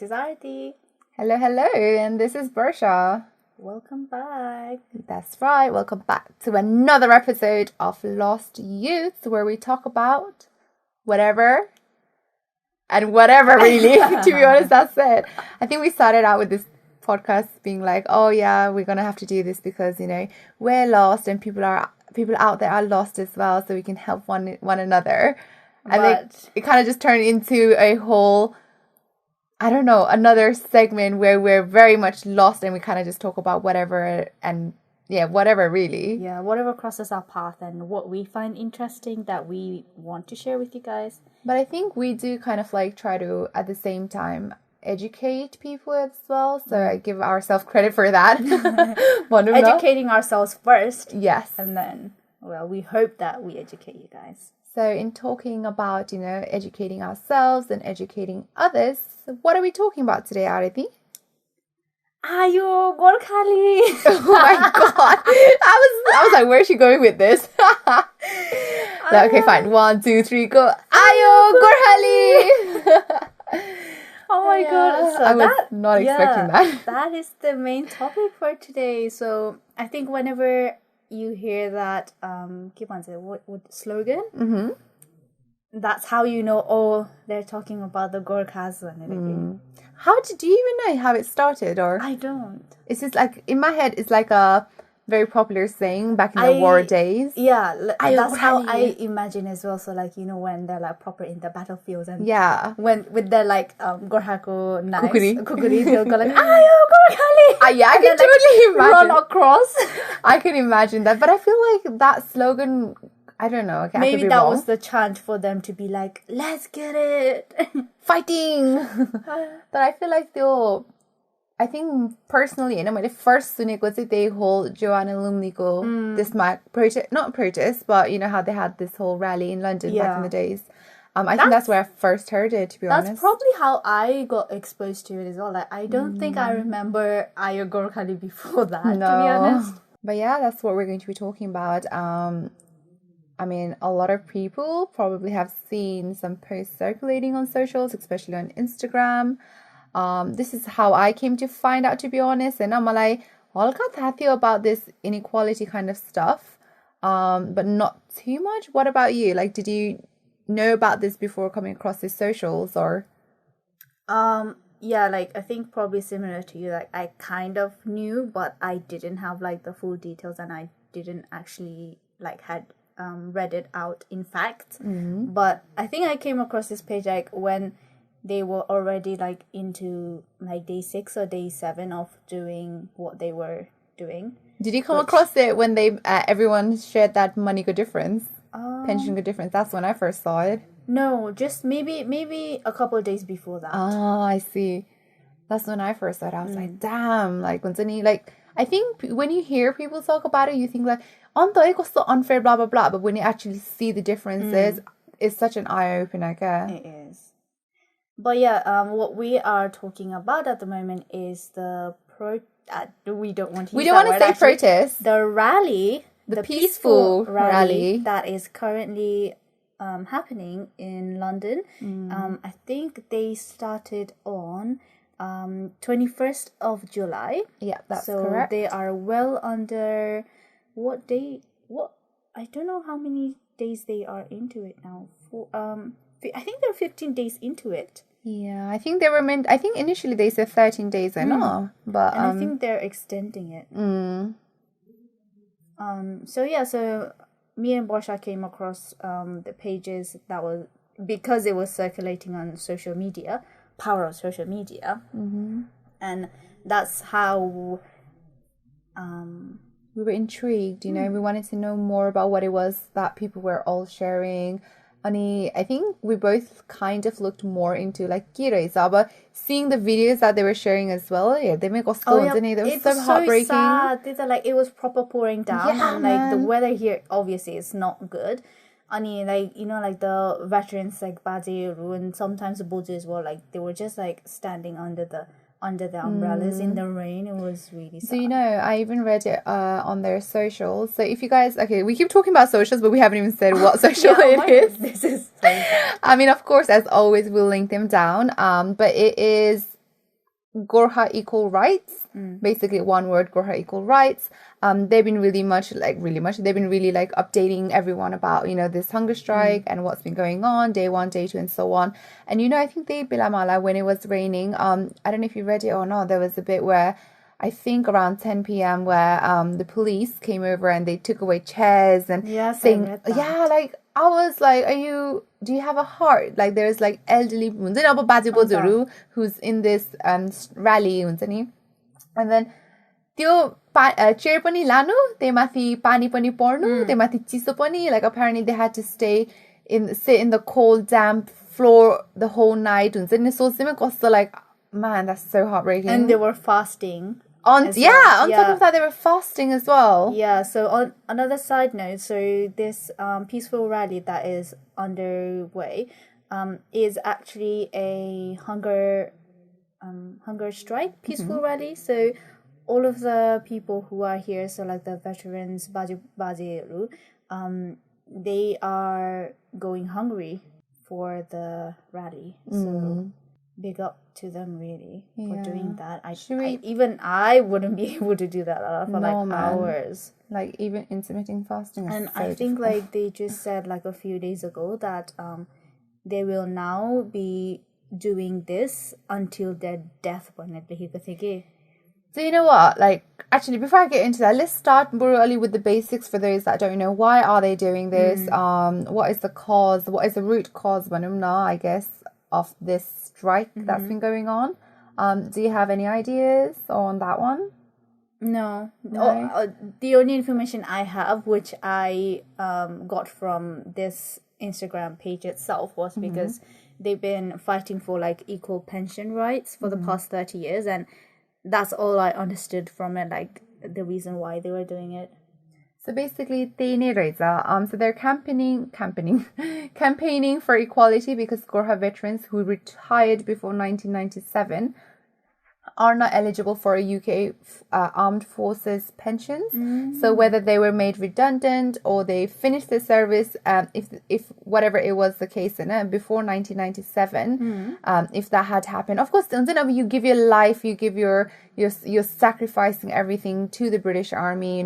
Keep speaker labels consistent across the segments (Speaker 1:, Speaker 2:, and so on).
Speaker 1: is Arati.
Speaker 2: Hello, and this is Bersha.
Speaker 1: Welcome back.
Speaker 2: That's right, welcome back to another episode of Lost Youth, where we talk about whatever and whatever, really. To be honest, that's it. I think we started out with this podcast being like, oh yeah, we're gonna have to do this because, you know, we're lost and people out there are lost as well, so we can help one another. And it kind of just turned into a whole, I don't know, another segment where we're very much lost and we kind of just talk about whatever and whatever really.
Speaker 1: Yeah, whatever crosses our path and what we find interesting that we want to share with you guys.
Speaker 2: But I think we do kind of like try to, at the same time, educate people as well. So I give ourselves credit for that.
Speaker 1: Educating ourselves first.
Speaker 2: Yes.
Speaker 1: And then, well, we hope that we educate you guys.
Speaker 2: So in talking about, you know, educating ourselves and educating others, what are we talking about today, Arati?
Speaker 1: Ayo, Gurkhali.
Speaker 2: Oh my god. I was like, where's she going with this? Okay, fine. 1, 2, 3, go. Ayo, Gurkhali.
Speaker 1: Oh my god. So
Speaker 2: I was not expecting that.
Speaker 1: That is the main topic for today. So I think whenever you hear that what slogan, that's how you know, oh, they're talking about the Gurkhas and everything.
Speaker 2: Do you even know how it started? Or
Speaker 1: I don't.
Speaker 2: It's just like, in my head, it's like a very popular saying back in the war days.
Speaker 1: Yeah, that's how I imagine as well. So like, you know, when they're like proper in the battlefields and when with their like Gurkhako knives, kukuri, they'll go like, ayo Gurkhali.
Speaker 2: Yeah, I can totally imagine.
Speaker 1: Run across.
Speaker 2: I can imagine that, but I feel like that slogan, I don't know. Okay,
Speaker 1: maybe that was the chant for them to be like, let's get it,
Speaker 2: fighting. But I feel like I think personally, you know, the first sunik was that they hold Joanna Lumnico this not protest, but you know how they had this whole rally in London back in the days. I think that's where I first heard it, to be honest.
Speaker 1: That's probably how I got exposed to it as well. Like, I don't think I remember Ayo Gurkhali before that, to be honest.
Speaker 2: But yeah, that's what we're going to be talking about. I mean, a lot of people probably have seen some posts circulating on socials, especially on Instagram. This is how I came to find out, to be honest. And I'm like, all about this inequality kind of stuff, but not too much. What about you? Like, did you know about this before coming across these socials, or?
Speaker 1: Yeah, like, I think probably similar to you. Like, I kind of knew, but I didn't have like the full details, and I didn't actually like had read it out in fact. But I think I came across this page like when they were already like into like day 6 or day 7 of doing what they were doing.
Speaker 2: Did you come across it when they everyone shared that money good difference, pension good difference? That's when I first saw it.
Speaker 1: No, just maybe a couple of days before that.
Speaker 2: Oh, I see. That's when I first saw it. I was like, damn, like I think when you hear people talk about it, you think like, it was so unfair, blah blah blah. But when you actually see the differences, it's such an eye opener.
Speaker 1: It is. But yeah, what we are talking about at the moment is the we don't want to say
Speaker 2: protest.
Speaker 1: The rally,
Speaker 2: the peaceful rally
Speaker 1: that is currently happening in London. I think they started on 21st of July.
Speaker 2: Yeah, that's
Speaker 1: So
Speaker 2: correct.
Speaker 1: they are well under I don't know how many days they are into it now. I think they're 15 days into it.
Speaker 2: Yeah, I think initially they said 13 days, I know. But
Speaker 1: and I think they're extending it. So me and Bosha came across the pages that was because it was circulating on social media, power of social media. And that's how
Speaker 2: we were intrigued, you know, we wanted to know more about what it was that people were all sharing. I think we both kind of looked more into like Kireza, but seeing the videos that they were sharing as well, they make us go and it was so heartbreaking.
Speaker 1: Sad. Like, it was proper pouring down, and like the weather here obviously is not good. Like, you know, like the veterans like Bajeru and sometimes the Boju as well, like they were just like standing under the umbrellas in the rain. It was really sad.
Speaker 2: So, you know, I even read it on their socials. So if you guys, we keep talking about socials, but we haven't even said what social it is.
Speaker 1: This is so
Speaker 2: I mean, of course, as always, we'll link them down. But it is Gorkha equal rights, basically one word, Gorkha equal rights. They've been really updating everyone about, this hunger strike and what's been going on, day 1, day 2, and so on. And, I think they Bilamala, when it was raining, I don't know if you read it or not, there was a bit where, I think around 10 p.m. where the police came over and they took away chairs and saying, I was like, do you have a heart? Like, there's like elderly who's in this rally, and then त्यो chair पनि लानु, त्यहीमाथि पानी पनि पर्नु, त्यहीमाथि चिसो पनि, like apparently they had to sit in the cold damp floor the whole night. हुन्छ नि, सोच्दैमा कस्तो, like, man, that's so heartbreaking.
Speaker 1: And they were fasting.
Speaker 2: On top of that, they were fasting as well.
Speaker 1: Yeah, so on another side note, so this peaceful rally that is underway is actually a hunger strike peaceful rally. So all of the people who are here, so like the veterans, Bajiru, they are going hungry for the rally. So big up to them, really, for doing that. Even I wouldn't be able to do that for hours.
Speaker 2: Like, even intermittent fasting is
Speaker 1: and
Speaker 2: so
Speaker 1: I think
Speaker 2: difficult.
Speaker 1: like they just said like a few days ago that they will now be doing this until their death.
Speaker 2: So you know what, like, actually, before I get into that, let's start more early with the basics for those that don't know. Why are they doing this? What is the cause? What is the root cause, I guess, of this strike that's been going on? Do you have any ideas on that one?
Speaker 1: No. The only information I have, which I got from this Instagram page itself, was because they've been fighting for like equal pension rights for the past 30 years, and that's all I understood from it, like the reason why they were doing it.
Speaker 2: So basically, so they're campaigning for equality because Gorkha veterans who retired before 1997 are not eligible for a UK armed forces pensions. So whether they were made redundant or they finished their service, if whatever it was the case before 1997, if that had happened, of course, you give your life, you give you're sacrificing everything to the British Army,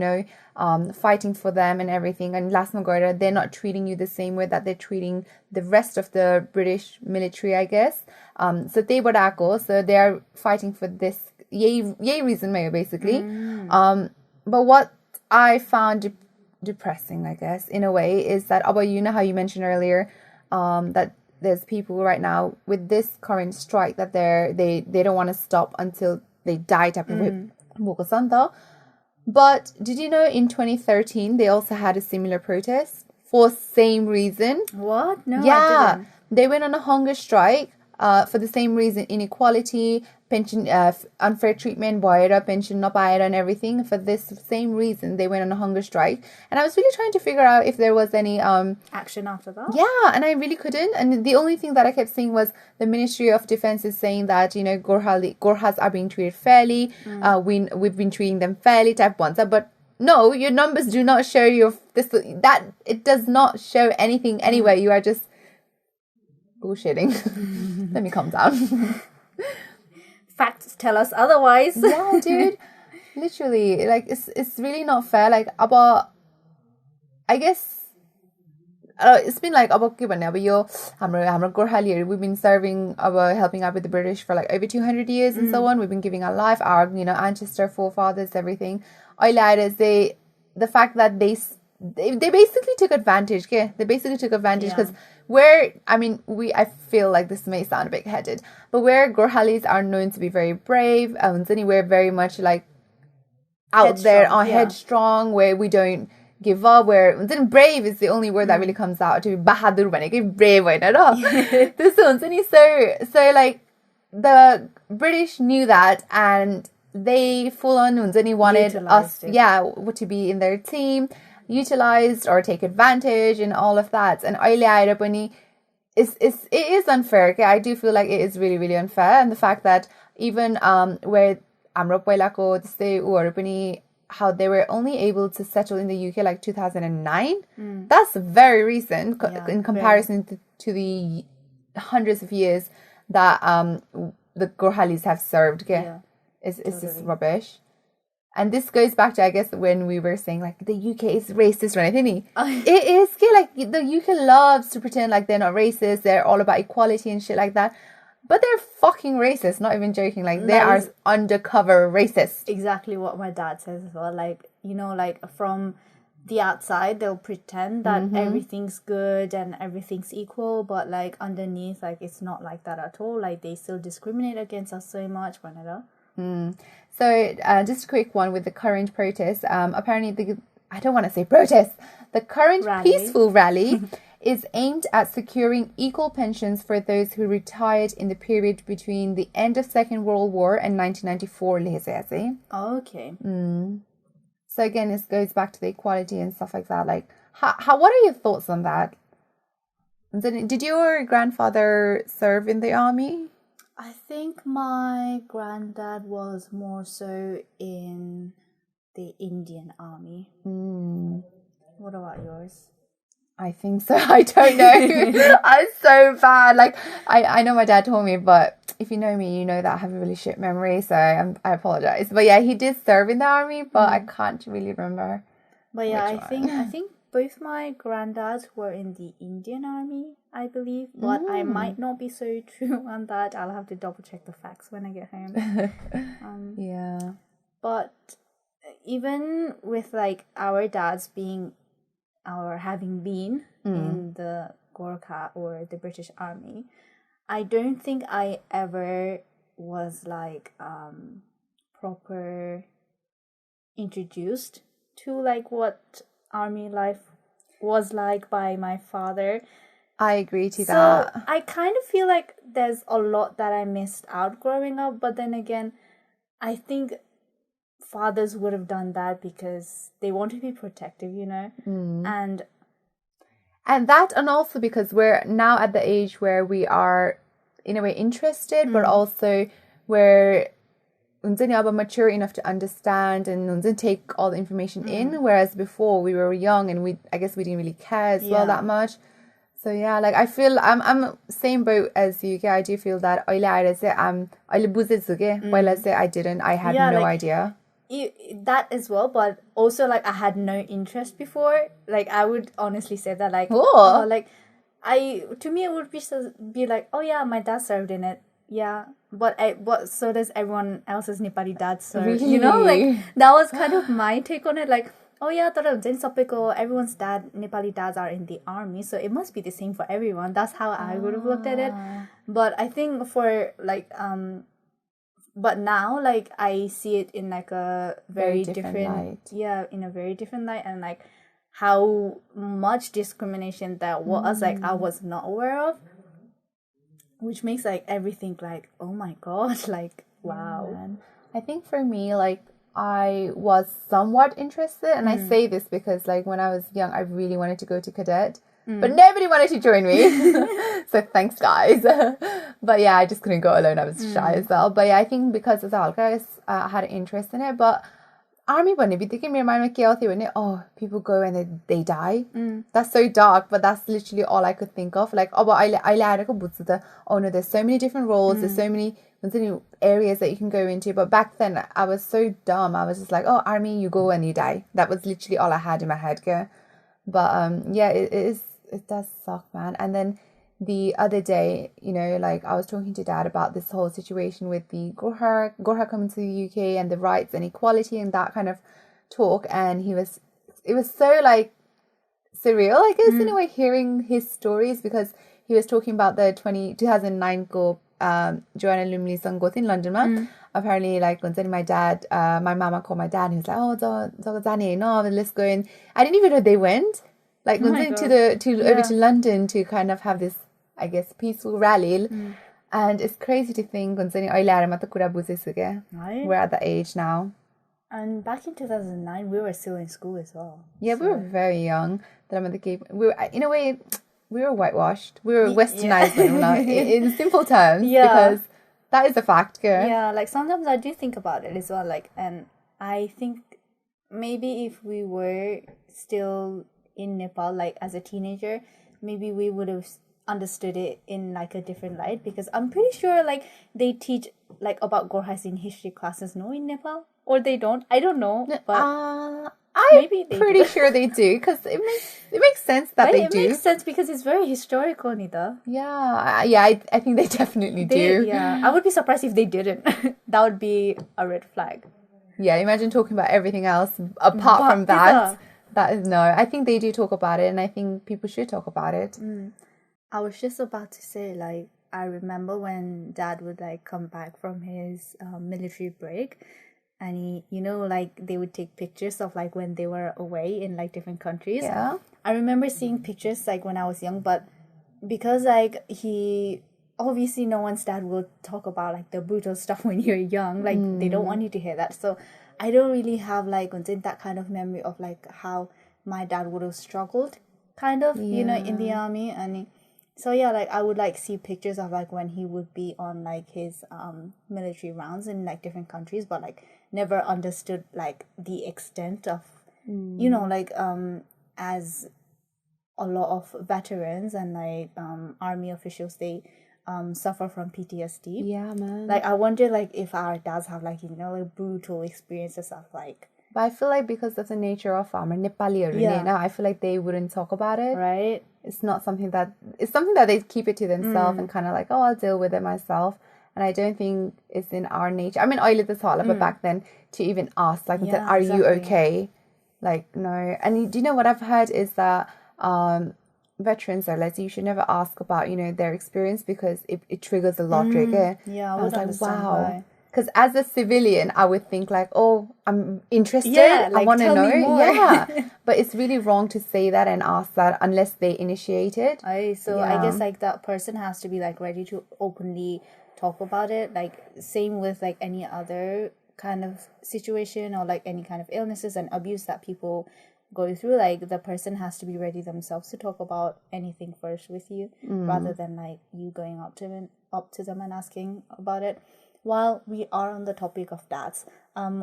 Speaker 2: fighting for them and everything. And last Nagorda, they're not treating you the same way that they're treating the rest of the British military, I guess. So they are fighting for this yay reason, basically. But what I found depressing, I guess, in a way, is that how you mentioned earlier, that there's people right now with this current strike that they don't want to stop until they die type of. But did you know in 2013 they also had a similar protest for same reason?
Speaker 1: What? No,
Speaker 2: yeah,
Speaker 1: I didn't.
Speaker 2: They went on a hunger strike for the same reason: inequality, pension, unfair treatment, pension and everything. For this same reason, they went on a hunger strike. And I was really trying to figure out if there was any
Speaker 1: action after that.
Speaker 2: Yeah, and I really couldn't. And the only thing that I kept seeing was the Ministry of Defense is saying that Gurkhas are being treated fairly. We've been treating them fairly, type one. But no, your numbers do not show that it does not show anything anyway. You are just bullshitting. Let me calm down.
Speaker 1: Facts tell us otherwise.
Speaker 2: Yeah, dude. Literally, like, it's really not fair. Like, about, I guess, it's been like about we've been serving, helping out with the British for like over 200 years and so on. We've been giving our life, our ancestor, forefathers, everything. The fact that they basically took advantage. Yeah, they basically took advantage because I feel like this may sound a bit headed, but where Gorkhalis are known to be very brave, we're very much like out there on headstrong, where we don't give up, where brave is the only word that really comes out to be bahadur brave at all. So like the British knew that, and they full on wanted us to be in their team, utilized or take advantage and all of that. And it is unfair. Okay? I do feel like it is really, really unfair. And the fact that even where Amro Poilako, how they were only able to settle in the UK like 2009, that's very recent in comparison to the hundreds of years that the Gurkhalis have served.
Speaker 1: Yeah,
Speaker 2: It's just
Speaker 1: totally.
Speaker 2: rubbish. And this goes back to, I guess, when we were saying, like, the UK is racist, right? It is, like, the UK loves to pretend like they're not racist. They're all about equality and shit like that. But they're fucking racist, not even joking. Like, they are undercover racist.
Speaker 1: Exactly what my dad says as well. Like, you know, like, from the outside, they'll pretend that everything's good and everything's equal. But, like, underneath, like, it's not like that at all. Like, they still discriminate against us so much.
Speaker 2: So, just a quick one with the current protest. Apparently, I don't want to say protest. The current peaceful rally is aimed at securing equal pensions for those who retired in the period between the end of Second World War and 1994.
Speaker 1: Okay.
Speaker 2: So again, this goes back to the equality and stuff like that. Like, how? What are your thoughts on that? Did your grandfather serve in the army?
Speaker 1: I think my granddad was more so in the Indian army. What about yours?
Speaker 2: I think so. I don't know. I'm so bad. Like, I know my dad told me, but if you know me, you know that I have a really shit memory, so I apologize. But yeah, he did serve in the army, but I can't really remember.
Speaker 1: But yeah, I think both my granddads were in the Indian army, I believe. But I might not be so true on that. I'll have to double check the facts when I get home.
Speaker 2: Yeah.
Speaker 1: But even with, like, our dads being or having been in the Gurkha or the British Army, I don't think I ever was, like, proper introduced to, like, what army life was like by my father.
Speaker 2: I agree to
Speaker 1: so
Speaker 2: that.
Speaker 1: I kind of feel like there's a lot that I missed out growing up, but then again, I think fathers would have done that because they want to be protective, you know. And
Speaker 2: that, and also because we're now at the age where we are in a way interested, but also we're mature enough to understand and take all the information in, whereas before we were young and I guess we didn't really care as well that much. So yeah, like, I feel I'm same boat as you. I do feel that I didn't. I had no idea.
Speaker 1: That as well, but also, like, I had no interest before. Like, I would honestly say that, like, like, to me it would be like, oh yeah, my dad served in it, yeah, but so does everyone else's Nepali dad serve.
Speaker 2: Really?
Speaker 1: You know, like, that was kind of my take on it. Like, oh yeah, everyone's Nepali dads are in the army, so it must be the same for everyone. That's how I would have looked at it. But I think for, like, but now, like, I see it in, like, a very different
Speaker 2: light.
Speaker 1: Yeah, in a very different light, and, like, how much discrimination that was, like, I was not aware of, which makes, like, everything like, oh my god, like, wow.
Speaker 2: I think for me, like, I was somewhat interested, and I say this because, like, when I was young, I really wanted to go to cadet. But nobody wanted to join me. So thanks, guys. But yeah, I just couldn't go alone. I was shy as well. But yeah, I think because of that, guys, I had an interest in it. But army bhanne bittiki मेरो mindमा के आउँथ्यो भने, oh, people go and they die. That's so dark, but that's literally all I could think of. Like, अब अहिले आएर बुझ्छु त, oh no, there's so many different roles, there's so many areas that you can go into. But back then, I was so dumb. I was just like, oh, army, you go and you die. That was literally all I had in my head. But yeah, it does suck, man. And then the other day, you know, like, I was talking to Dad about this whole situation with the Gurkha coming to the UK and the rights and equality and that kind of talk, and it was so, like, surreal, I guess, in a way, hearing his stories, because he was talking about the 2009 ko Joanna Lumley Sangoth in London. Apparently, like, my dad, my mama called my dad, and he was like, oh, let's go in. I didn't even know they went. Like, over to London to kind of have this, I guess, peaceful rally. And it's crazy to think, we're at the age now.
Speaker 1: And back in 2009, we were still in school as well.
Speaker 2: Yeah, so. We were very young. We were, in a way, we were whitewashed. We were westernized in simple terms. Yeah. Because that is a fact, girl.
Speaker 1: Yeah, like, sometimes I do think about it as well. Like, and I think maybe if we were still in Nepal, like, as a teenager, maybe we would have understood it in like a different light, because I'm pretty sure like they teach like about Gurkhas in history classes, no, in Nepal, or they don't. I don't know, but
Speaker 2: I'm
Speaker 1: maybe they
Speaker 2: pretty
Speaker 1: do.
Speaker 2: sure they do, because it makes sense that
Speaker 1: Right?
Speaker 2: they
Speaker 1: It
Speaker 2: do.
Speaker 1: makes sense because it's very historical, Nida.
Speaker 2: Yeah, I think they definitely do.
Speaker 1: Yeah, I would be surprised if they didn't. That would be a red flag.
Speaker 2: Yeah, imagine talking about everything else apart
Speaker 1: But
Speaker 2: from that. That is no. I think they do talk about it, and I think people should talk about it.
Speaker 1: I was just about to say, like, I remember when Dad would like come back from his military break, and he, you know, like they would take pictures of like when they were away in like different countries.
Speaker 2: Yeah.
Speaker 1: I remember seeing pictures like when I was young, but because like he obviously no one's dad will talk about like the brutal stuff when you're young, like they don't want you to hear that. So I don't really have like that kind of memory of like how my dad would have struggled kind of, you know, in the army. And so yeah, like I would like see pictures of like when he would be on like his military rounds in like different countries, but like never understood like the extent of you know, like as a lot of veterans and like army officials, they suffer from PTSD.
Speaker 2: Yeah, man.
Speaker 1: Like I wonder like if our dads have like, you know, like brutal experiences of like,
Speaker 2: But I feel like because of the nature of Nepali or
Speaker 1: Yeah.
Speaker 2: now, I feel like they wouldn't talk about it.
Speaker 1: right?
Speaker 2: It's not something that they keep it to themselves and kind of like, oh, I'll deal with it myself. And I don't think it's in our nature. I mean, I lived this all but back then to even ask, like,
Speaker 1: Yeah,
Speaker 2: are you
Speaker 1: exactly.
Speaker 2: okay? Like, no. And do you know what I've heard is that veterans are like, you should never ask about, you know, their experience because it triggers a lot. Trigger.
Speaker 1: Yeah, I
Speaker 2: I
Speaker 1: would
Speaker 2: was like,
Speaker 1: understand
Speaker 2: wow.
Speaker 1: why.
Speaker 2: Because as a civilian, I would think like, oh, I'm interested.
Speaker 1: Yeah,
Speaker 2: I
Speaker 1: like,
Speaker 2: want to
Speaker 1: tell
Speaker 2: know.
Speaker 1: me more.
Speaker 2: Yeah. But it's really wrong to say that and ask that unless they initiate it.
Speaker 1: So I guess like that person has to be like ready to openly talk about it. Like same with like any other kind of situation or like any kind of illnesses and abuse that people go through. Like the person has to be ready themselves to talk about anything first with you, rather than like you going up to them and asking about it. While we are on the topic of dads,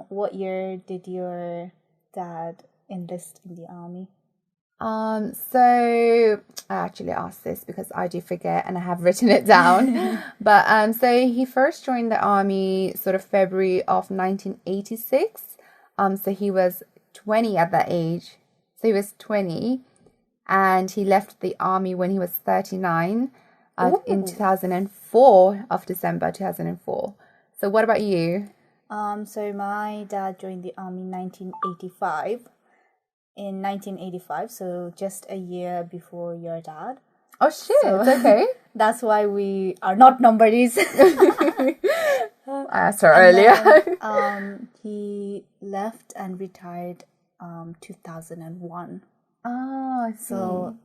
Speaker 1: what year did your dad enlist in the army?
Speaker 2: So I actually asked this because I do forget and I have written it down. But so he first joined the army sort of February of 1986. So he was 20 at that age. So he was 20 and he left the army when he was 39 in 2004 of December 2004. So what about you?
Speaker 1: So my dad joined the army in 1985. In 1985, so just a year before your dad.
Speaker 2: Oh shit!
Speaker 1: So,
Speaker 2: okay.
Speaker 1: That's why we are not numberies.
Speaker 2: I asked her earlier.
Speaker 1: Then, he left and retired 2001.
Speaker 2: Oh, I see.
Speaker 1: So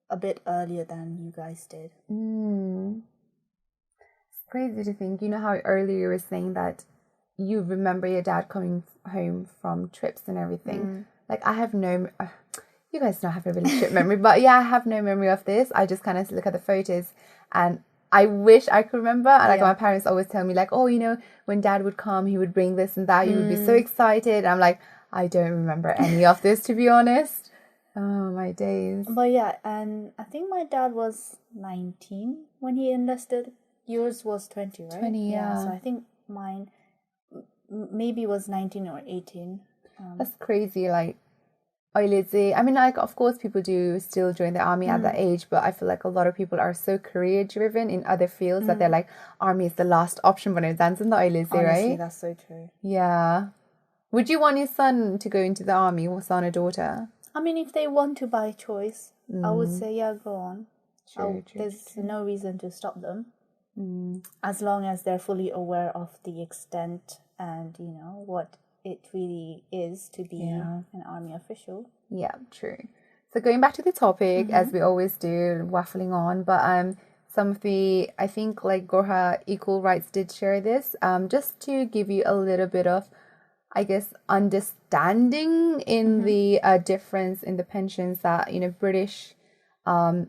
Speaker 1: a bit earlier than you guys did.
Speaker 2: It's crazy to think. You know how earlier you were saying that you remember your dad coming home from trips and everything. Like I have no, you guys don't have a relationship memory, but yeah, I have no memory of this. I just kind of look at the photos and I wish I could remember. And like my parents always tell me like, oh, you know, when dad would come, he would bring this and that. You would be so excited. And I'm like, I don't remember any of this, to be honest. Oh, my days.
Speaker 1: But yeah, and I think my dad was 19 when he enlisted. Yours was 20, right?
Speaker 2: 20, yeah.
Speaker 1: So I think mine maybe was 19 or 18.
Speaker 2: That's crazy. Like, I mean, like, of course, people do still join the army at that age, but I feel like a lot of people are so career driven in other fields that they're like, army is the last option when it's dancing the
Speaker 1: Honestly,
Speaker 2: right?
Speaker 1: that's so true.
Speaker 2: Yeah. Would you want your son to go into the army, or son or daughter?
Speaker 1: I mean, if they want to by choice, I would say, yeah, go on. There's no reason to stop them. As long as they're fully aware of the extent and, you know, what it really is to be an army official.
Speaker 2: Yeah, true. So going back to the topic, as we always do, waffling on, but some of the, I think like Gurkha Equal Rights did share this, just to give you a little bit of, I guess, understanding in the difference in the pensions that, you know, British, army,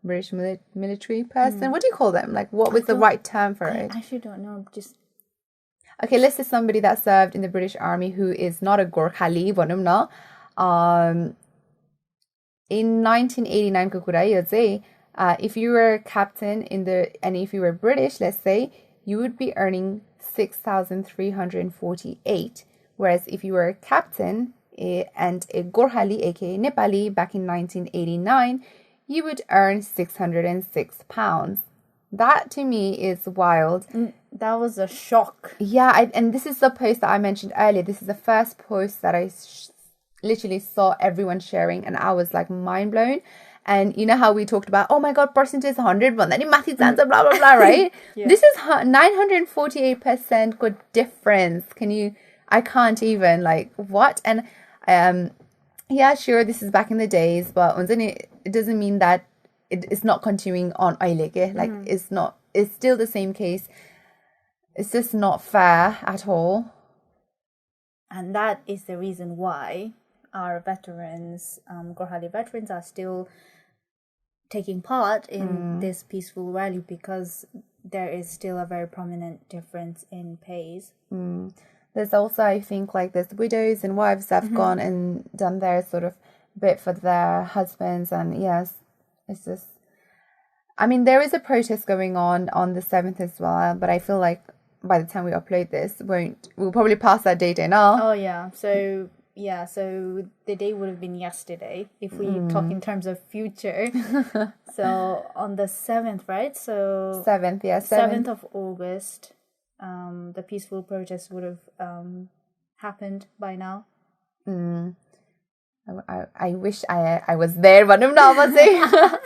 Speaker 2: British military person, what do you call them? Like, what was the right term for it?
Speaker 1: I actually don't know, just...
Speaker 2: Okay, let's say somebody that served in the British Army who is not a Gurkhali, in 1989 Kukurayoze, if you were a captain and if you were British, let's say, you would be earning 6,348. Whereas if you were a captain and a Gorhali, aka Nepali, back in 1989, you would earn £606. That to me is wild.
Speaker 1: That was a shock.
Speaker 2: Yeah, and this is the post that I mentioned earlier. This is the first post that I literally saw everyone sharing, and I was like mind blown. And you know how we talked about, oh my god, percentage 100, but then math blah blah blah, right?
Speaker 1: Yeah.
Speaker 2: This is 948% good difference. I can't even, like, what? And yeah, sure, this is back in the days, but it doesn't mean that it's not continuing on Aileke. Like, it's still the same case. It's just not fair at all.
Speaker 1: And that is the reason why our veterans, Gorhali veterans, are still taking part in this peaceful rally, because there is still a very prominent difference in pays.
Speaker 2: There's also, I think, like, there's widows and wives that have gone and done their sort of bit for their husbands. And yes, it's just, I mean, there is a protest going on the 7th as well, but I feel like by the time we upload this, we'll probably pass that date now.
Speaker 1: Oh yeah, so the day would have been yesterday if we talk in terms of future. So on the 7th, right? So
Speaker 2: 7th, yeah,
Speaker 1: 7th of August, the peaceful protest would have happened by now.
Speaker 2: I wish I was there, but I'm not,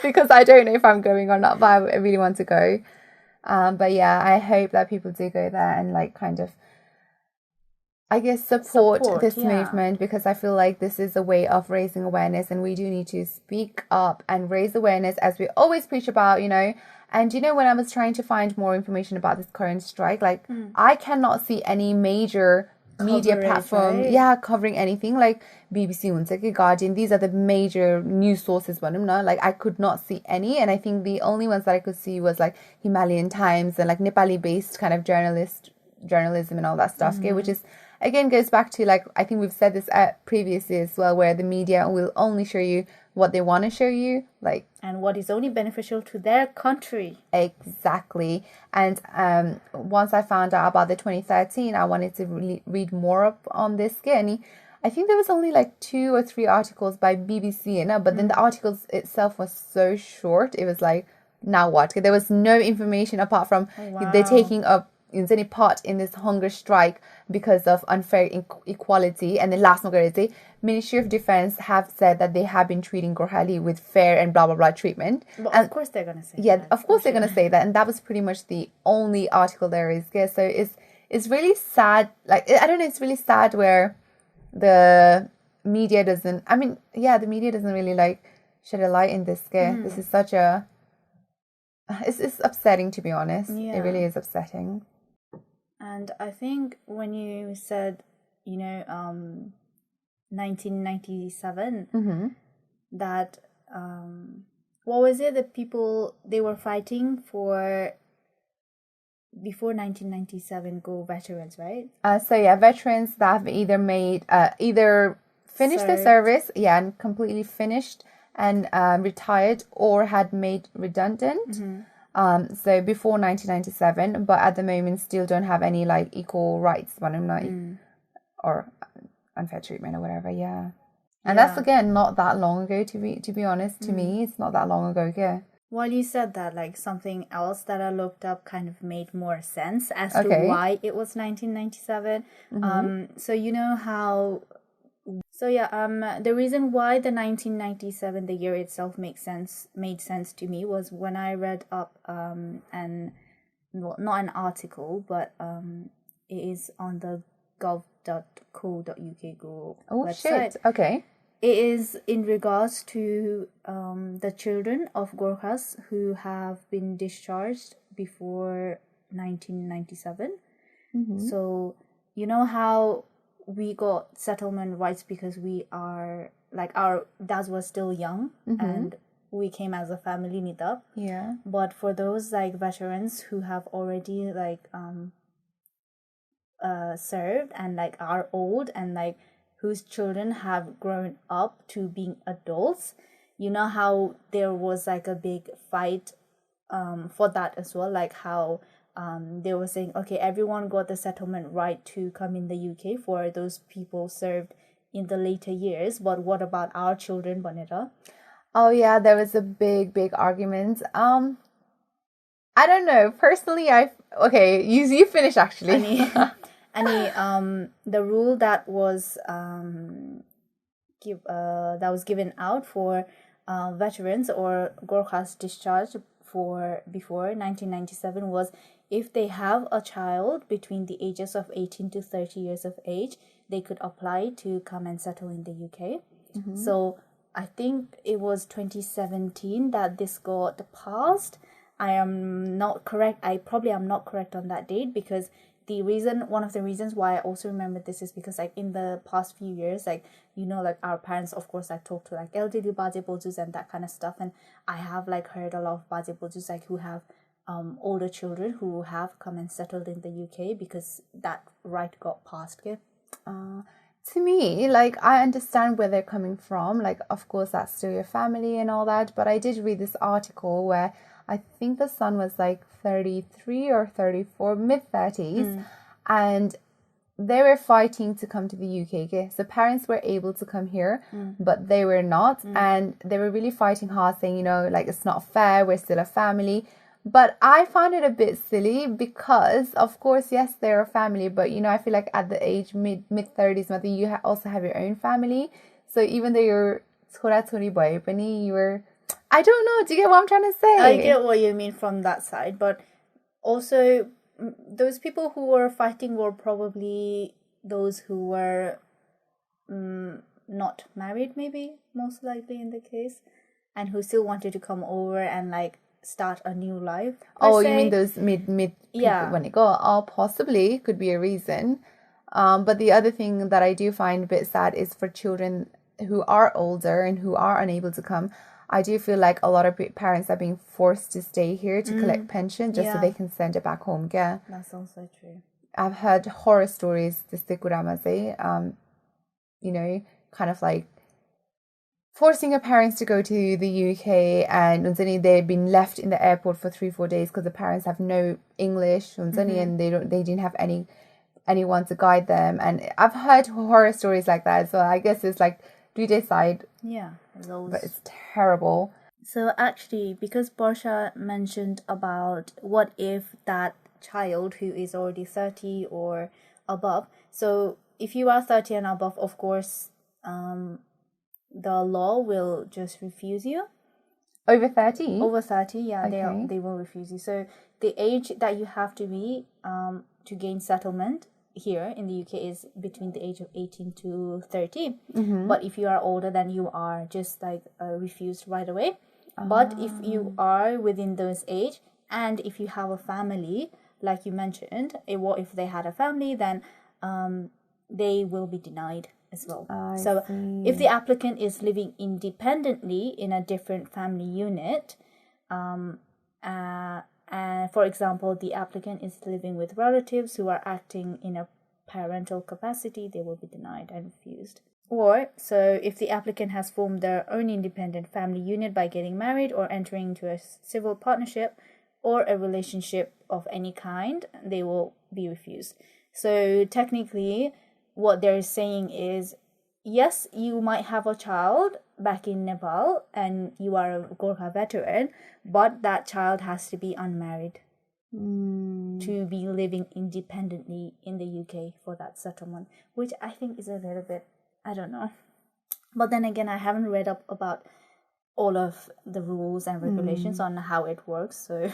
Speaker 2: because I don't know if I'm going or not, but I really want to go. But yeah, I hope that people do go there and, like, kind of, I guess, support this movement, because I feel like this is a way of raising awareness, and we do need to speak up and raise awareness, as we always preach about, you know. And you know, when I was trying to find more information about this current strike, like, I cannot see any major media platform, right? Covering anything, like BBC, Guardian. These are the major news sources, like, I could not see any. And I think the only ones that I could see was like Himalayan Times and like Nepali based kind of journalism and all that stuff, okay, which is, again, goes back to, like, I think we've said this previously as well, where the media will only show you what they want to show you, like,
Speaker 1: and what is only beneficial to their country.
Speaker 2: Exactly. And once I found out about the 2013, I wanted to really read more up on this again. I think there was only like 2 or 3 articles by BBC, but then the articles itself was so short. It was like, now what? There was no information apart from they're taking up any part in this hunger strike because of unfair equality. And then last Nogarese, Ministry of Defense have said that they have been treating Gorhali with fair and blah blah blah treatment.
Speaker 1: But
Speaker 2: and
Speaker 1: of course they're gonna say
Speaker 2: that. Of course they're gonna say that, and that was pretty much the only article there is. Yeah, so it's really sad. Like, I don't know, it's really sad where the media doesn't. I mean, yeah, the media doesn't really like shed a light in this. This is such a. It's upsetting, to be honest.
Speaker 1: Yeah.
Speaker 2: It really is upsetting.
Speaker 1: And I think when you said, 1997, that, what was it that people, they were fighting for before 1997 go veterans, right?
Speaker 2: So yeah, veterans that have either finished their service, and completely finished and retired, or had made redundant. So before 1997, but at the moment still don't have any, like, equal rights, or unfair treatment or whatever. And that's, again, not that long ago, to be honest. To me, it's not that long ago.
Speaker 1: While you said that, like, something else that I looked up kind of made more sense as to why it was 1997. So you know how. So the reason why the 1997, the year itself, made sense to me was when I read up not an article, but it is on the gov.co.uk Google website.
Speaker 2: Shit. Okay.
Speaker 1: It is in regards to the children of Gurkhas who have been discharged before 1997. So you know how we got settlement rights because we are, like, our dads were still young and we came as a family nitap.
Speaker 2: Yeah.
Speaker 1: But for those, like, veterans who have already, like, served and, like, are old and, like, whose children have grown up to being adults, you know how there was like a big fight for that as well, like how they were saying, okay, everyone got the settlement right to come in the UK for those people served in the later years, but what about our children, Bonita?
Speaker 2: Oh yeah, there was a big argument. I don't know. Personally, you finish actually.
Speaker 1: The rule that was given out for veterans or Gurkhas discharged for before 1997 was, if they have a child between the ages of 18 to 30 years of age, they could apply to come and settle in the UK. Mm-hmm. So I think it was 2017 that this got passed. I am not correct. I probably am not correct on that date, because one of the reasons why I also remember this is because like in the past few years, like, you know, like our parents, of course, like talk to like elderly bajibojus and that kind of stuff, and I have like heard a lot of bajibojus like who have older children who have come and settled in the UK because that right got passed. Okay?
Speaker 2: To me, like, I understand where they're coming from. Like, of course, that's still your family and all that. But I did read this article where I think the son was like 33 or 34, mid-30s. And they were fighting to come to the UK. Okay? So parents were able to come here, but they were not. And they were really fighting hard, saying, you know, like, it's not fair. We're still a family. But I found it a bit silly because, of course, yes, they're a family. But, you know, I feel like at the age mid-30s, maybe you also have your own family. So even though you're thori boy, you were... I don't know. Do you get what I'm trying to say?
Speaker 1: I get what you mean from that side. But also, those people who were fighting were probably those who were not married, maybe, most likely in the case. And who still wanted to come over and, like, start a new life.
Speaker 2: You mean those mid people when they go? Oh, possibly could be a reason. But the other thing that I do find a bit sad is for children who are older and who are unable to come. I do feel like a lot of parents are being forced to stay here to collect pension just so they can send it back home. Yeah,
Speaker 1: that's also true.
Speaker 2: I've heard horror stories. You know, kind of like forcing your parents to go to the UK, and they've been left in the airport for 3-4 days because the parents have no English, and they didn't have anyone to guide them. And I've heard horror stories like that. So I guess it's like, do they decide?
Speaker 1: Yeah, those.
Speaker 2: But it's terrible.
Speaker 1: So actually, because Barsha mentioned about what if that child who is already 30 or above. So if you are 30 and above, of course, the law will just refuse you.
Speaker 2: Over 30?
Speaker 1: Over 30, yeah,
Speaker 2: okay.
Speaker 1: They will refuse you. So the age that you have to be to gain settlement here in the UK is between the age of 18 to 30. But if you are older, then you are just like refused right away. But if you are within those age, and if you have a family, like you mentioned, if they had a family, then they will be denied as well. So if the applicant is living independently in a different family unit, and for example, the applicant is living with relatives who are acting in a parental capacity, they will be denied and refused. Or, so if the applicant has formed their own independent family unit by getting married or entering into a civil partnership or a relationship of any kind, they will be refused. So technically, what they're saying is, yes, you might have a child back in Nepal and you are a Gurkha veteran, but that child has to be unmarried to be living independently in the UK for that settlement, which I think is a little bit, I don't know. But then again, I haven't read up about all of the rules and regulations on how it works, so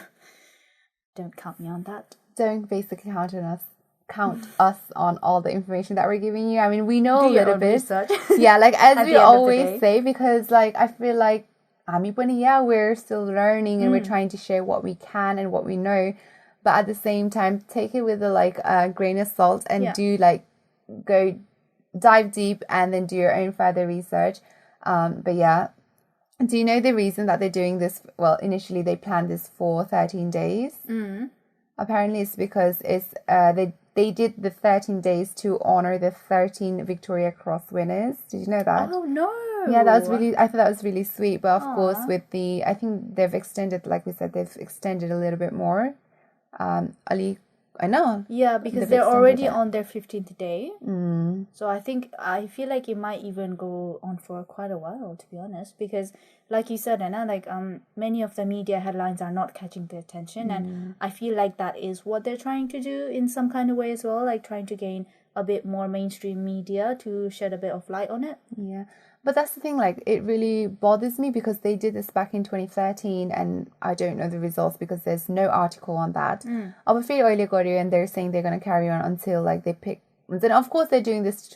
Speaker 1: don't count me on that.
Speaker 2: Don't basically count us on all the information that we're giving you. I mean, we know a little bit.
Speaker 1: Research.
Speaker 2: Yeah, like as we always say, because like I feel like we're still learning and we're trying to share what we can and what we know, but at the same time, take it with a grain of salt and do go dive deep and then do your own further research. But yeah, do you know the reason that they're doing this? Well, initially they planned this for 13 days. Apparently it's because it's they did the 13 days to honor the 13 Victoria Cross winners. Did you know that?
Speaker 1: Oh no,
Speaker 2: Yeah, that was really, I thought that was really sweet. But of course,
Speaker 1: Aw.
Speaker 2: with I think they've extended, like we said, they've extended a little bit more. Ali, I know.
Speaker 1: Yeah, because
Speaker 2: They've
Speaker 1: they're
Speaker 2: extended
Speaker 1: already
Speaker 2: it.
Speaker 1: on their 15th day.
Speaker 2: Mm.
Speaker 1: So I feel like it might even go on for quite a while, to be honest, because like you said, Anna, like many of the media headlines are not catching the attention, and I feel like that is what they're trying to do in some kind of way as well, like trying to gain a bit more mainstream media to shed a bit of light on it.
Speaker 2: Yeah. But that's the thing, like, it really bothers me because they did this back in 2013 and I don't know the results because there's no article on that. Our free oil and they're saying they're going to carry on until, like, they pick. Then, of course, they're doing this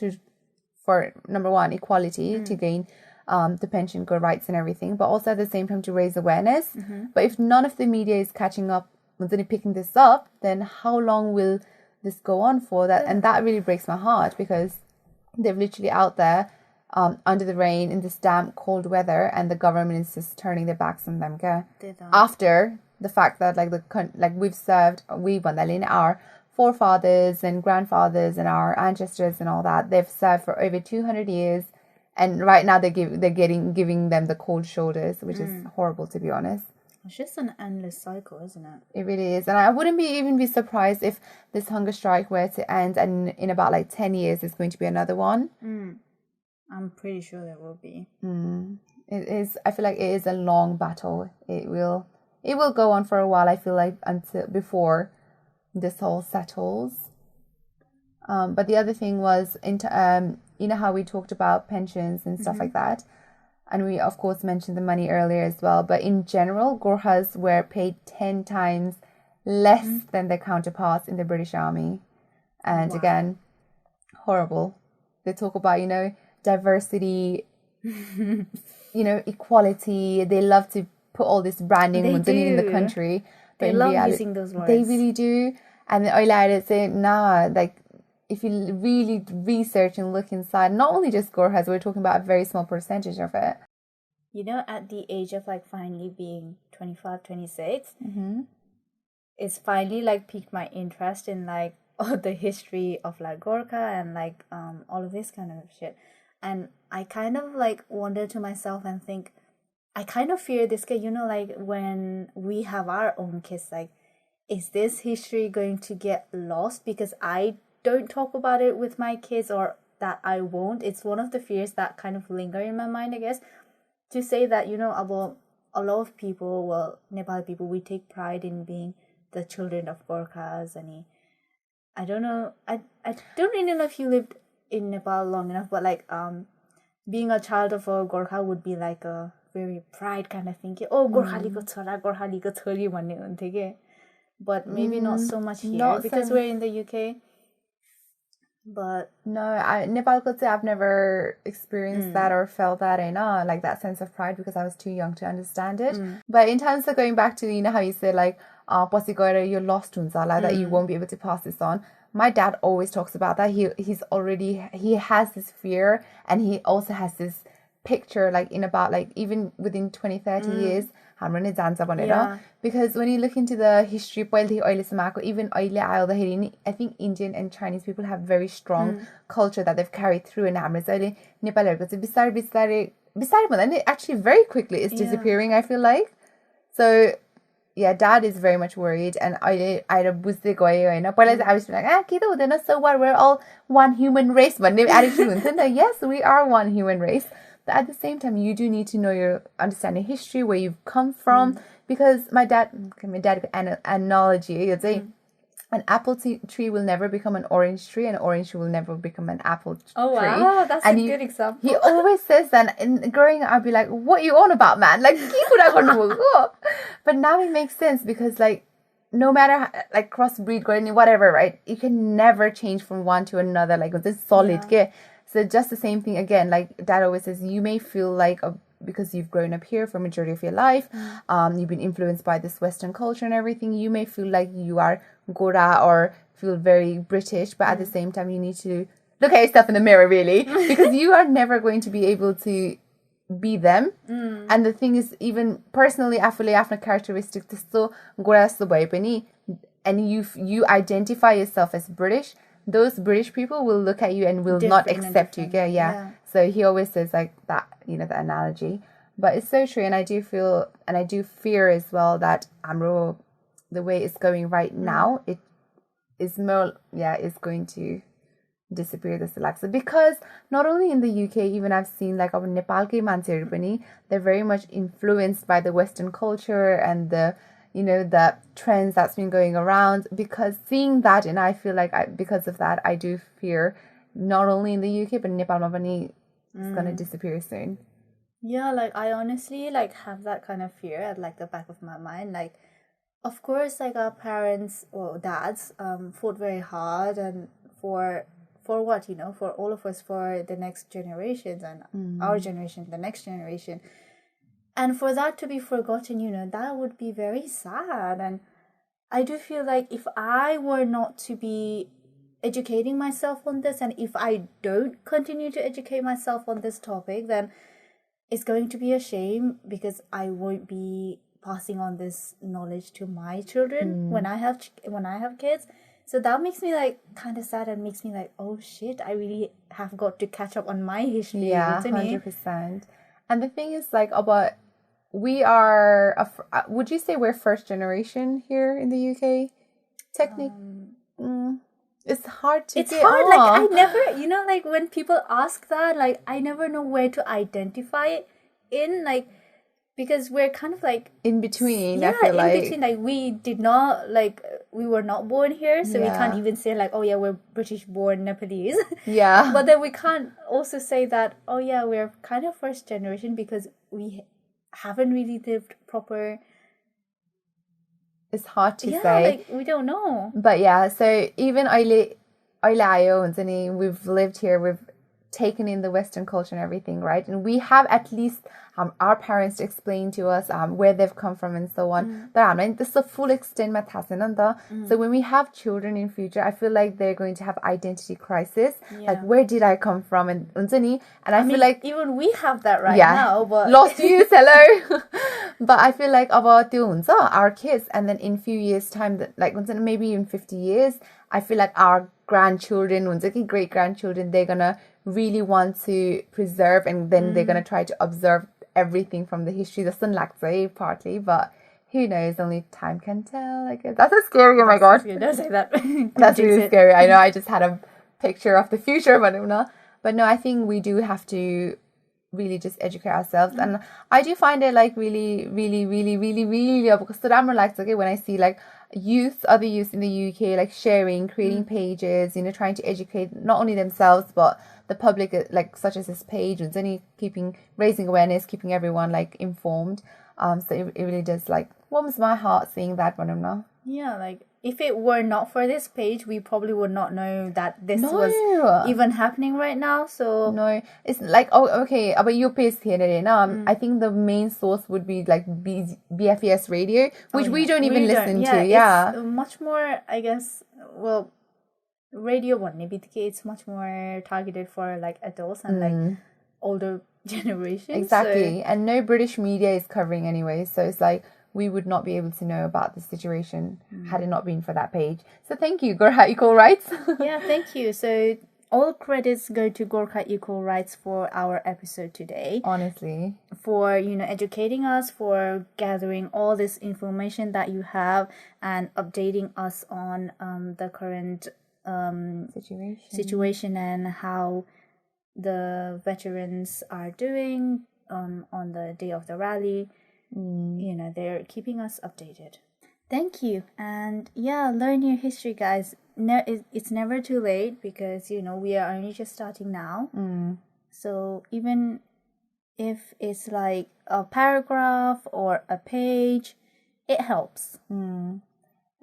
Speaker 2: for, number one, equality, to gain the pension good rights and everything, but also at the same time to raise awareness. But if none of the media is catching up, then picking this up, then how long will this go on for? That And that really breaks my heart because they're literally out there under the rain in this damp cold weather and the government is just turning their backs on them after the fact that we've served our forefathers and grandfathers and our ancestors and all that, they've served for over 200 years and right now they're giving them the cold shoulders, which is horrible, to be honest.
Speaker 1: It's just an endless cycle, isn't it?
Speaker 2: It really is. And I wouldn't even be surprised if this hunger strike were to end and in about 10 years there's going to be another one.
Speaker 1: I'm pretty sure there will be.
Speaker 2: It is. I feel like it is a long battle. It will go on for a while. I feel like until before this all settles. But the other thing was you know how we talked about pensions and stuff like that, and we of course mentioned the money earlier as well. But in general, Gurkhas were paid 10 times less than their counterparts in the British Army, and again, horrible. They talk about diversity, equality. They love to put all this branding in the country.
Speaker 1: But they love using those words.
Speaker 2: They really do. And the LYINA say, nah, like, if you really research and look inside, not only just Gurkhas, we're talking about a very small percentage of it.
Speaker 1: At the age of finally being 25, 26, it's finally piqued my interest in all the history of Gurkha and all of this kind of shit. And I kind of wonder to myself and think, I kind of fear this guy, when we have our own kids, is this history going to get lost because I don't talk about it with my kids, or that I won't? It's one of the fears that kind of linger in my mind, I guess, to say that, about a lot of people, well, Nepali people, we take pride in being the children of Gurkhas, and I don't know, I don't really know if you lived in Nepal long enough, but being a child of a Gurkha would be a very pride kind of thing. Oh, Gorkhaliko chora, Gorkhaliko chori भन्ने हुन्थ्यो के. But maybe not so much here because we're in the UK. But
Speaker 2: no, Nepalko I've never experienced that or felt that, that sense of pride because I was too young to understand it. But in terms of going back to how you said पछि गएर you're lost hunsa, that you won't be able to pass this on. My dad always talks about that. He has this fear, and he also has this picture in about even within 20-30 years हाम्रो नै जान्छ भनेर. Because when you look into the history पहिलेदेखि अहिलेसम्म आएको, even अहिले आउँदाखेरि नि, I think Indian and Chinese people have very strong culture that they've carried through, and हाम्रो चाहिँ अहिले नेपालीहरूको चाहिँ बिस्तारै भन्दा नि actually very quickly it's disappearing, I feel like. So yeah, dad is very much worried, and I बुझ्दै गयो हैन. पहिला चाहिँ I was like, के त हुँदैन, so what, we're all one human race भन्ने attitude हुन्थ्यो नि त. Yes, we are one human race. But at the same time, you do need to know understanding history, where you've come from. Because my dad analogy, an apple tree will never become an orange tree, and an orange tree will never become an apple tree.
Speaker 1: Oh wow, that's a good example.
Speaker 2: He always says that, and growing up I'd be like, what are you on about, man? But now it makes sense because no matter crossbreed, whatever, right? You can never change from one to another. It's solid. So just the same thing again, dad always says, you may feel because you've grown up here for majority of your life, you've been influenced by this Western culture and everything, you may feel like you are Gora or feel very British, but at the same time you need to look at yourself in the mirror, really, because you are never going to be able to be them. And the thing is, even personally, आफूले आफ्नो characteristic त्यस्तो गोरा जस्तो भए पनि, and you identify yourself as British, those British people will look at you and will not accept you. Yeah. So he always says like that, you know, the analogy. But it's so true, and I do feel, and I do fear as well that Amro, the way it's going right now, it is more, it's going to disappear, this Alexa, because not only in the UK, even I've seen like our Nepal ke mancheharu pani, they're very much influenced by the Western culture and the, you know, the trends that's been going around. Because seeing that, and I feel like because of that, I do fear not only in the UK but Nepal ma pani it's gonna disappear soon.
Speaker 1: Yeah, like I honestly like have that kind of fear at like the back of my mind. Like, of course, like our parents or dads fought very hard and for what, you know, for all of us, for the next generations and our generation, the next generation. And for that to be forgotten, you know, that would be very sad. And I do feel like if I were not to be educating myself on this, and if I don't continue to educate myself on this topic, then it's going to be a shame, because I won't be passing on this knowledge to my children when I have kids. So that makes me like kind of sad and makes me like, oh shit, I really have got to catch up on my history.
Speaker 2: Yeah, 100%. And the thing is like about, we are, would you say we're first generation here in the UK? It's hard to say.
Speaker 1: Like I never, you know, like when people ask that, like I never know where to identify it in, like, because we're kind of like
Speaker 2: in between.
Speaker 1: Yeah,
Speaker 2: I feel
Speaker 1: in between. Like we did not, like we were not born here, so we can't even say like, oh yeah, we're British born Nepalese.
Speaker 2: Yeah.
Speaker 1: But then we can't also say that, oh yeah, we're kind of first generation, because we haven't really lived proper.
Speaker 2: It's hard to say.
Speaker 1: Like we don't know.
Speaker 2: But yeah, so even we've lived here, we've taken in the Western culture and everything, right? And we have at least our parents to explain to us where they've come from and so on. This is the full extent. So when we have children in future, I feel like they're going to have identity crisis. Like, where did I come from? And I feel like
Speaker 1: even we have that now. But
Speaker 2: lost youth, hello. But I feel like about our kids, and then in few years time, like maybe in 50 years, I feel like our grandchildren, great grandchildren, they're gonna really want to preserve, and then they're gonna try to observe everything from the history. The sun say partly, but who knows? Only time can tell. I guess that's so scary. Oh my god!
Speaker 1: Don't say that.
Speaker 2: That's really scary. I know. I just had a picture of the future, but no, I think we do have to really just educate ourselves. And I do find it like really, really, really, really, really, because when I see like other youth in the UK, like sharing, creating pages, you know, trying to educate not only themselves but the public, like such as this page, and then raising awareness, keeping everyone like informed. So it really does like warms my heart seeing that one.
Speaker 1: Yeah, like if it were not for this page, we probably would not know that this was even happening right now. So
Speaker 2: no, it's like, oh, okay, but your page here, I think the main source would be like BFES radio, which we don't even listen to.
Speaker 1: It's much more, I guess. Well, radio one, maybe it's much more targeted for like adults and like older generations.
Speaker 2: Exactly, and no British media is covering anyway, so it's like we would not be able to know about the situation had it not been for that page. So thank you, Gurkha Equal Rights.
Speaker 1: Yeah, thank you. So all credits go to Gurkha Equal Rights for our episode today.
Speaker 2: Honestly.
Speaker 1: For, you know, educating us, for gathering all this information that you have and updating us on the current situation and how the veterans are doing on the day of the rally. You know, they're keeping us updated. Thank you. And yeah, learn your history, guys. It's never too late, because, you know, we are only just starting now. So even if it's like a paragraph or a page, it helps. And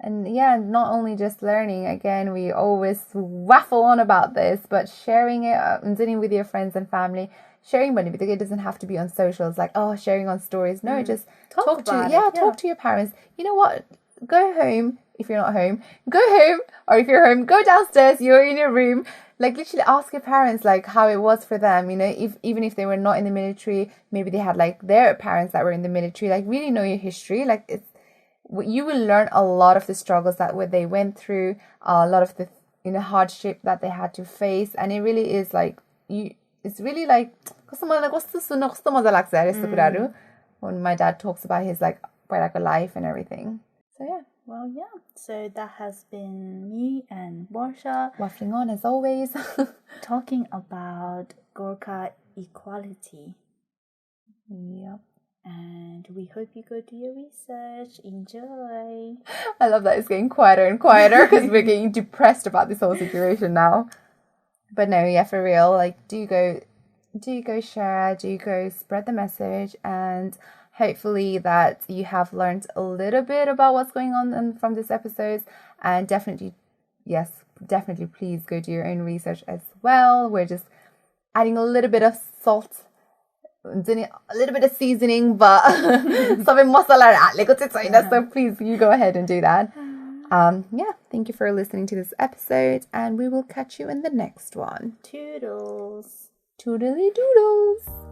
Speaker 2: yeah, not only just learning, again, we always waffle on about this, but sharing it and sitting with your friends and family. Sharing money, because it doesn't have to be on socials, like, oh, sharing on stories. No, just talk to your parents. You know what? Go home. If you're not home, go home. Or if you're home, go downstairs. You're in your room. Like, literally ask your parents, like, how it was for them. You know, even if they were not in the military, maybe they had, like, their parents that were in the military. Like, really know your history. Like, you will learn a lot of the struggles that they went through, a lot of the in a hardship that they had to face, and it really is like it's really like when my dad talks about his like life and everything. So yeah.
Speaker 1: Well, yeah. So that has been me and Borsha
Speaker 2: Waffling on as always.
Speaker 1: talking about Gurkha equality.
Speaker 2: Yep.
Speaker 1: And we hope you go do your research. Enjoy.
Speaker 2: I love that it's getting quieter and quieter because we're getting depressed about this whole situation now. But no, yeah, for real. Like, do go share, do go spread the message, and hopefully that you have learned a little bit about what's going on from this episode. And definitely, please go do your own research as well. We're just adding a little bit of salt, a little bit of seasoning, but so please, you go ahead and do that. Thank you for listening to this episode, and we will catch you in the next one.
Speaker 1: Toodles.
Speaker 2: Toodly doodles.